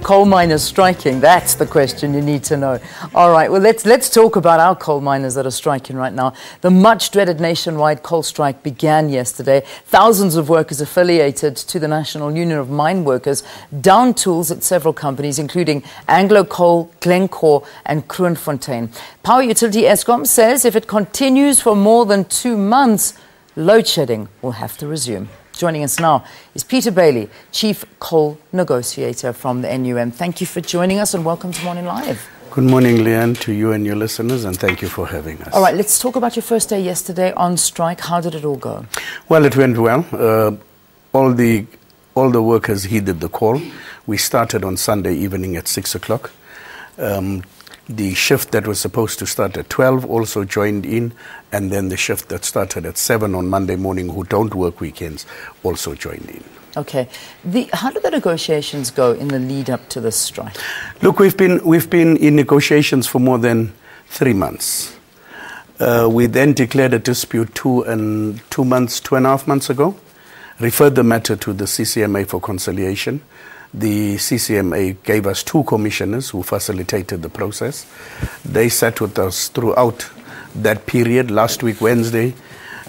Coal miners striking, that's the question you need to know. All right, well, let's talk about our coal miners that are striking right now. The much-dreaded nationwide coal strike began yesterday. Thousands of workers affiliated to the National Union of Mine Workers downed tools at several companies, including Anglo Coal, Glencore and Kroonfontein. Power utility Eskom says if it continues for more than 2 months, load shedding will have to resume. Joining us now is Peter Bailey, Chief Coal Negotiator from the NUM. Thank you for joining us and welcome to Morning Live. Good morning, Leanne, to you and your listeners, and thank you for having us. All right, let's talk about your first day yesterday on strike. How did it all go? Well, it went well. All the workers heeded the call. We started on Sunday evening at 6 o'clock. The shift that was supposed to start at 12 also joined in, and then the shift that started at 7 on Monday morning, who don't work weekends, also joined in. Okay. How did the negotiations go in the lead up to this strike? Look, we've been in negotiations for more than 3 months. We then declared a dispute 2.5 months ago, referred the matter to the CCMA for conciliation. The CCMA gave us 2 commissioners who facilitated the process. They sat with us throughout that period. Last week, Wednesday,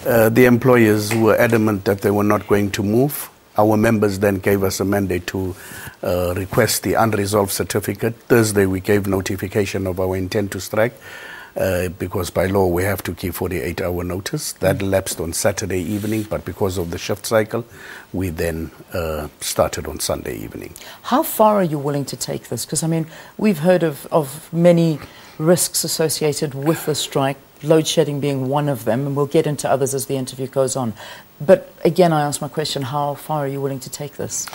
the employers were adamant that they were not going to move. Our members then gave us a mandate to request the unresolved certificate. Thursday, we gave notification of our intent to strike. Because by law we have to give 48-hour notice. That lapsed on Saturday evening, but because of the shift cycle, we then started on Sunday evening. How far are you willing to take this? Because, I mean, we've heard of many risks associated with the strike, load shedding being one of them, and we'll get into others as the interview goes on. But again, I ask my question, how far are you willing to take this?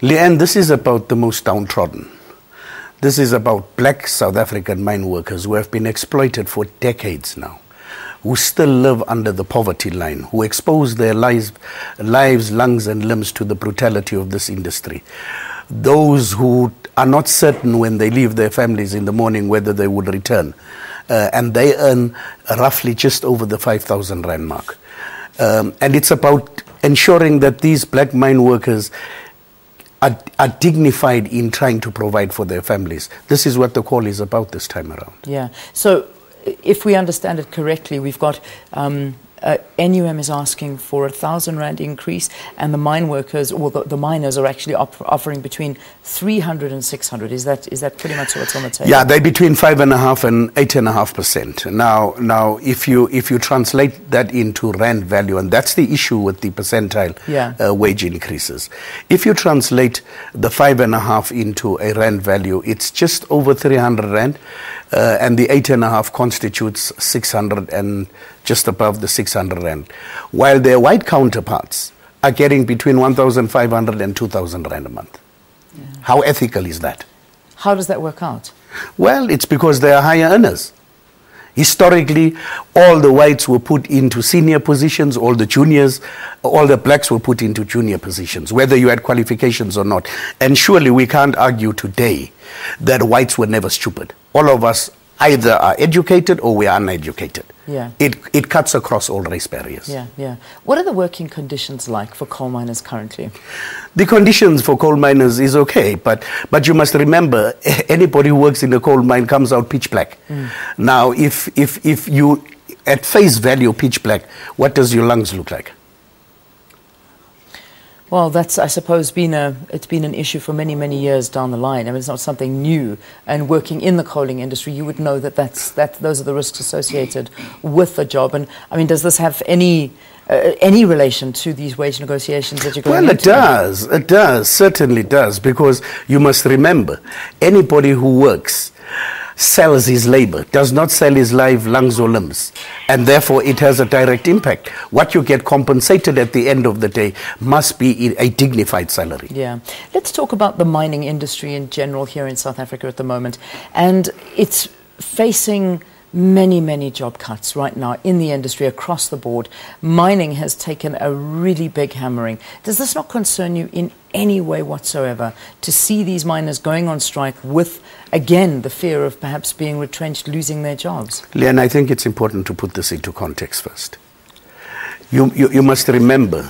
Leanne, this is about the most downtrodden. This is about black South African mine workers who have been exploited for decades now, who still live under the poverty line, who expose their lives, lungs and limbs to the brutality of this industry. Those who are not certain when they leave their families in the morning whether they would return. And they earn roughly just over the 5,000 Rand mark. And it's about ensuring that these black mine workers are dignified in trying to provide for their families. This is what the call is about this time around. Yeah. So if we understand it correctly, we've got NUM is asking for 1,000 Rand increase, and the mine workers, or the miners, are actually offering between 300 and 600. Is that pretty much what's on the table? Yeah, they're between 5.5% and 8.5%. Now, if you translate that into Rand value, and that's the issue with the percentile wage increases. If you translate the 5.5 into a Rand value, it's just over 300 Rand. And the 8.5 constitutes 600 and just above the 600 Rand, while their white counterparts are getting between 1,500 and 2,000 Rand a month. Yeah. How ethical is that? How does that work out? Well, it's because they are higher earners. Historically, all the whites were put into senior positions, all the juniors, all the blacks were put into junior positions, whether you had qualifications or not. And surely we can't argue today that whites were never stupid. All of us either are educated or we are uneducated. Yeah. It cuts across all race barriers. Yeah, yeah. What are the working conditions like for coal miners currently? The conditions for coal miners is okay, but you must remember, anybody who works in a coal mine comes out pitch black. Now, if you, at face value, pitch black, what does your lungs look like? Well, that's, I suppose, it's been an issue for many, many years down the line. I mean, it's not something new. And working in the coaling industry, you would know that those are the risks associated with the job. And I mean, does this have any relation to these wage negotiations that you're going into? Well, it does, certainly does, because you must remember, anybody who works sells his labor, does not sell his life, lungs or limbs, and therefore it has a direct impact. What you get compensated at the end of the day must be a dignified salary. Yeah. Let's talk about the mining industry in general here in South Africa at the moment, and it's facing many, many job cuts right now in the industry across the board. Mining has taken a really big hammering. Does this not concern you in any way whatsoever to see these miners going on strike with, again, the fear of perhaps being retrenched, losing their jobs? Leanne, I think it's important to put this into context first. You must remember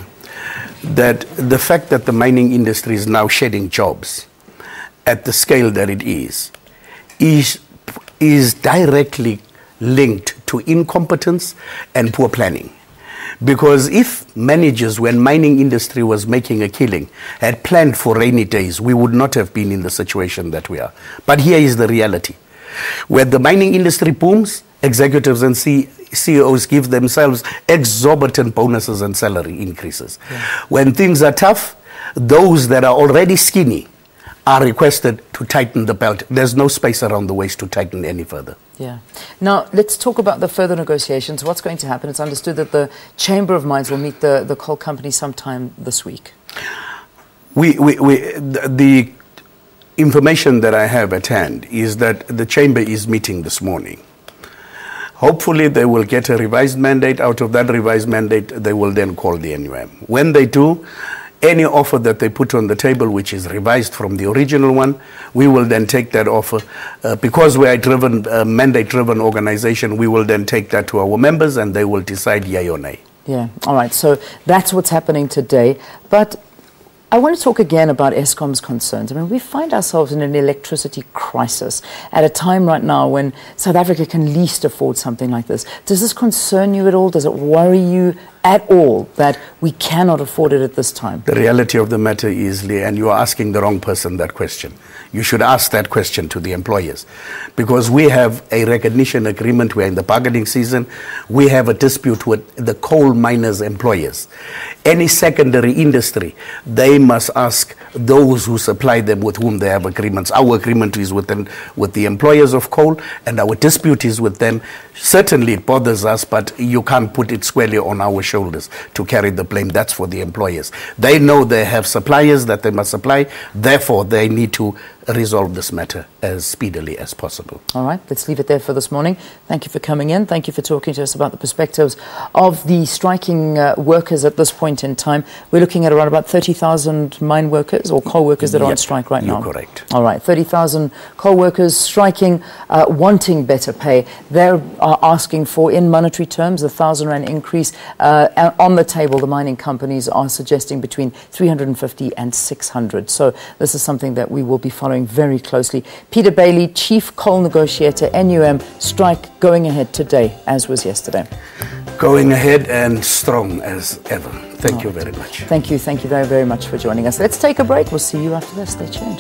that the fact that the mining industry is now shedding jobs at the scale that it is directly linked to incompetence and poor planning. Because if managers, when mining industry was making a killing, had planned for rainy days, we would not have been in the situation that we are. But here is the reality. When the mining industry booms, executives and CEOs give themselves exorbitant bonuses and salary increases. Yeah. When things are tough, those that are already skinny are requested to tighten the belt. There's no space around the waist to tighten any further. Yeah. Now, let's talk about the further negotiations. What's going to happen? It's understood that the Chamber of Mines will meet the coal company sometime this week. The information that I have at hand is that the Chamber is meeting this morning. Hopefully, they will get a revised mandate. Out of that revised mandate, they will then call the NUM. When they do, any offer that they put on the table, which is revised from the original one, we will then take that offer. Because we are a mandate-driven organization, we will then take that to our members and they will decide yay or nay. Yeah, all right. So that's what's happening today. But I want to talk again about Eskom's concerns. I mean, we find ourselves in an electricity crisis at a time right now when South Africa can least afford something like this. Does this concern you at all? Does it worry you at all that we cannot afford it at this time? The reality of the matter is, Lee, and you are asking the wrong person that question. You should ask that question to the employers. Because we have a recognition agreement, we're in the bargaining season, we have a dispute with the coal miners' employers. Any secondary industry, they must ask those who supply them with whom they have agreements. Our agreement is with the employers of coal, and our dispute is with them. Certainly it bothers us, but you can't put it squarely on our shoulders to carry the blame. That's for the employers. They know they have suppliers that they must supply, therefore they need to resolve this matter as speedily as possible. All right, let's leave it there for this morning. Thank you for coming in. Thank you for talking to us about the perspectives of the striking workers at this point in time. We're looking at around about 30,000 mine workers or coal workers that are on strike right now. You're correct. All right, 30,000 coal workers striking, wanting better pay. They're asking for, in monetary terms, a 1,000 Rand increase. On the table, the mining companies are suggesting between 350 and 600. So this is something that we will be following very closely. Peter Bailey, Chief Coal Negotiator, NUM, strike going ahead today, as was yesterday. Going ahead and strong as ever. Thank you very much. Thank you very, very much for joining us. Let's take a break. We'll see you after this. Stay tuned.